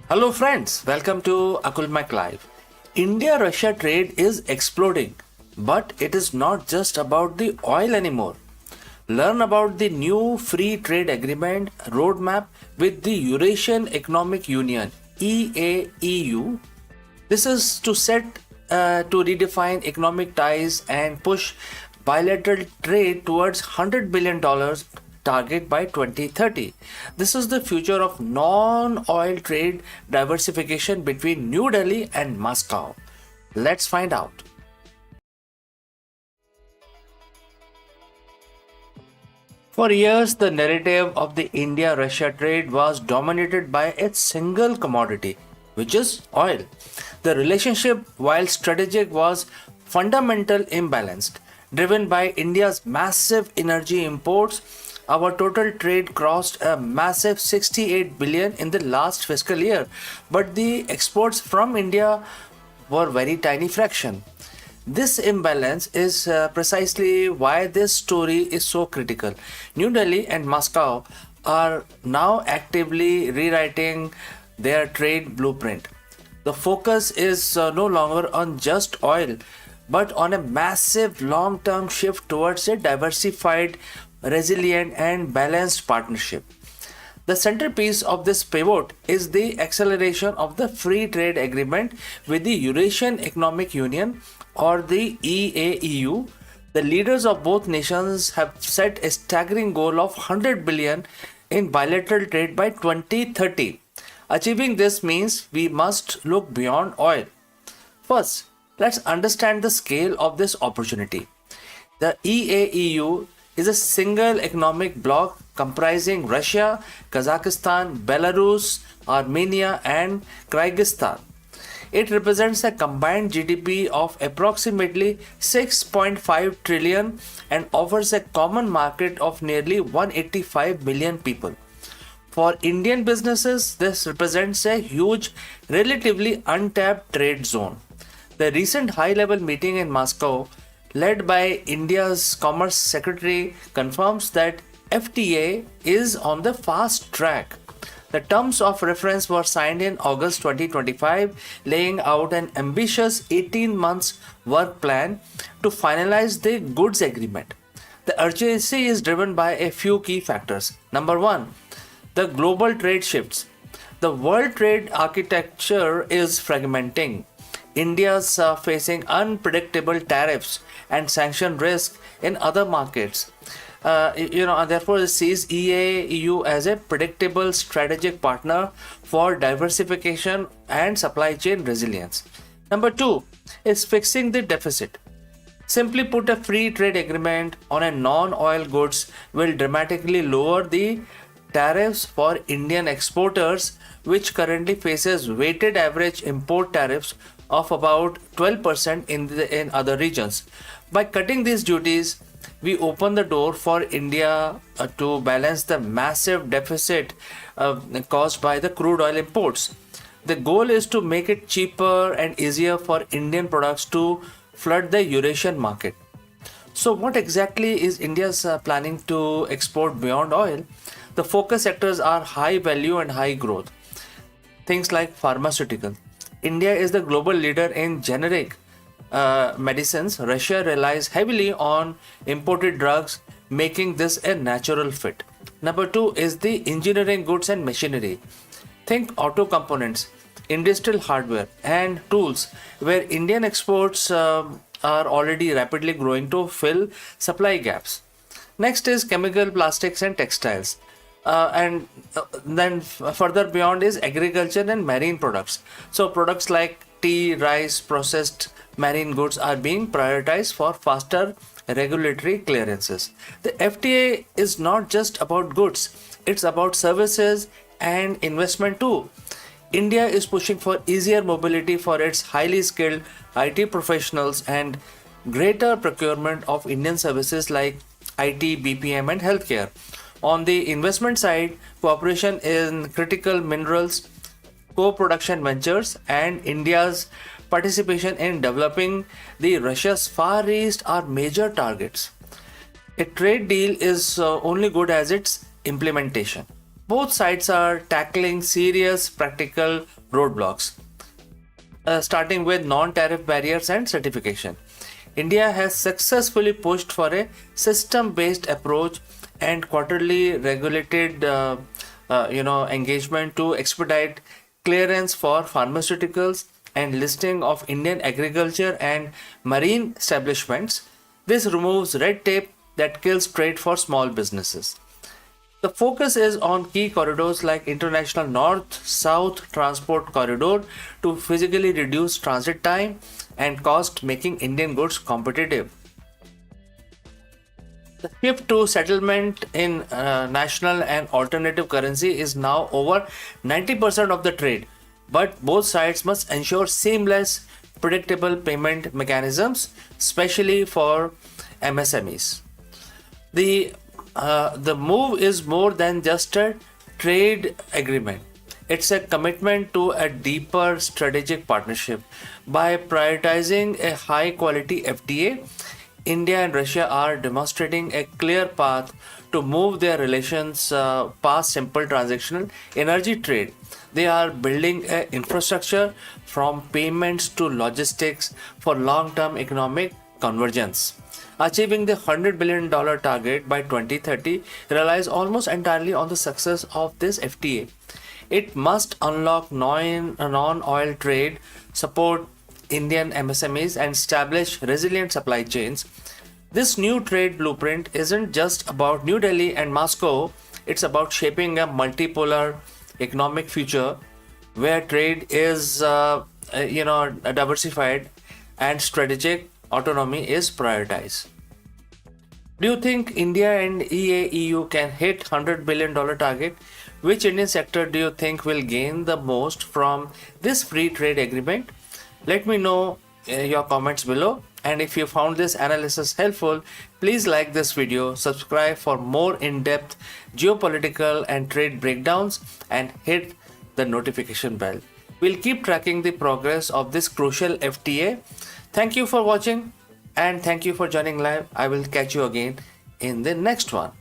Hello friends, welcome to Akulmac Live. India-Russia trade is exploding, but it is not just about the oil anymore. Learn about the new free trade agreement roadmap with the Eurasian Economic Union (EAEU). This is to redefine economic ties and push bilateral trade towards $100 billion target by 2030. This is the future of non-oil trade diversification between New Delhi and Moscow. Let's find out. For years, the narrative of the India-Russia trade was dominated by a single commodity, which is oil. The relationship, while strategic, was fundamental imbalanced. Driven by India's massive energy imports, our total trade crossed a massive 68 billion in the last fiscal year, but the exports from India were very tiny fraction. This imbalance is precisely why this story is so critical. New Delhi and Moscow are now actively rewriting their trade blueprint. The focus is no longer on just oil, but on a massive long term shift towards a diversified, resilient, and balanced partnership. The centerpiece of this pivot is the acceleration of the free trade agreement with the Eurasian Economic Union or the EAEU. The leaders of both nations have set a staggering goal of 100 billion in bilateral trade by 2030. Achieving this means we must look beyond oil. First, let's understand the scale of this opportunity. The EAEU is a single economic bloc comprising Russia, Kazakhstan, Belarus, Armenia, and Kyrgyzstan. It represents a combined GDP of approximately 6.5 trillion and offers a common market of nearly 185 million people. For Indian businesses, this represents a huge, relatively untapped trade zone. The recent high-level meeting in Moscow, led by India's Commerce Secretary, confirms that FTA is on the fast track. The terms of reference were signed in August 2025, laying out an ambitious 18 months work plan to finalize the goods agreement. The urgency is driven by a few key factors. Number one, the global trade shifts. The world trade architecture is fragmenting. India is facing unpredictable tariffs and sanction risk in other markets. And therefore, it sees EAEU as a predictable strategic partner for diversification and supply chain resilience. Number two is fixing the deficit. Simply put, a free trade agreement on a non-oil goods will dramatically lower the tariffs for Indian exporters, which currently faces weighted average import tariffs of about 12% in other regions. By cutting these duties, we open the door for India to balance the massive deficit caused by the crude oil imports. The goal is to make it cheaper and easier for Indian products to flood the Eurasian market. So, what exactly is India's planning to export beyond oil? The focus sectors are high value and high growth. Things like pharmaceutical. India is the global leader in generic medicines. Russia relies heavily on imported drugs, making this a natural fit. Number two is the engineering goods and machinery. Think auto components, industrial hardware, and tools, where Indian exports are already rapidly growing to fill supply gaps. Next is chemical, plastics, and textiles. Then further beyond is agriculture and marine products. So products like tea, rice, processed marine goods are being prioritized for faster regulatory clearances. The FTA is not just about goods, it's about services and investment too. India is pushing for easier mobility for its highly skilled IT professionals and greater procurement of Indian services like IT, BPM, and healthcare. On the investment side, cooperation in critical minerals, co-production ventures, and India's participation in developing the Russia's Far East are major targets. A trade deal is only good as its implementation. Both sides are tackling serious practical roadblocks, starting with non-tariff barriers and certification. India has successfully pushed for a system-based approach and quarterly regulated engagement to expedite clearance for pharmaceuticals and listing of Indian agriculture and marine establishments. This removes red tape that kills trade for small businesses. The focus is on key corridors like international north-south transport corridor to physically reduce transit time and cost, making Indian goods competitive. The shift to settlement in national and alternative currency is now over 90% of the trade, but both sides must ensure seamless, predictable payment mechanisms, especially for MSMEs. The move is more than just a trade agreement. It's a commitment to a deeper strategic partnership. By prioritizing a high quality FTA, India and Russia are demonstrating a clear path to move their relations past simple transactional energy trade. They are building an infrastructure from payments to logistics for long term economic convergence. Achieving the $100 billion target by 2030 relies almost entirely on the success of this FTA. It must unlock non-oil trade, support Indian MSMEs, and establish resilient supply chains. This new trade blueprint isn't just about New Delhi and Moscow, it's about shaping a multipolar economic future where trade is diversified and strategic autonomy is prioritized. Do you think India and EAEU can hit $100 billion target? Which Indian sector do you think will gain the most from this free trade agreement? Let me know your comments below. And if you found this analysis helpful, please like this video, subscribe for more in-depth geopolitical and trade breakdowns, and hit the notification bell. We'll keep tracking the progress of this crucial FTA. Thank you for watching and thank you for joining live. I will catch you again in the next one.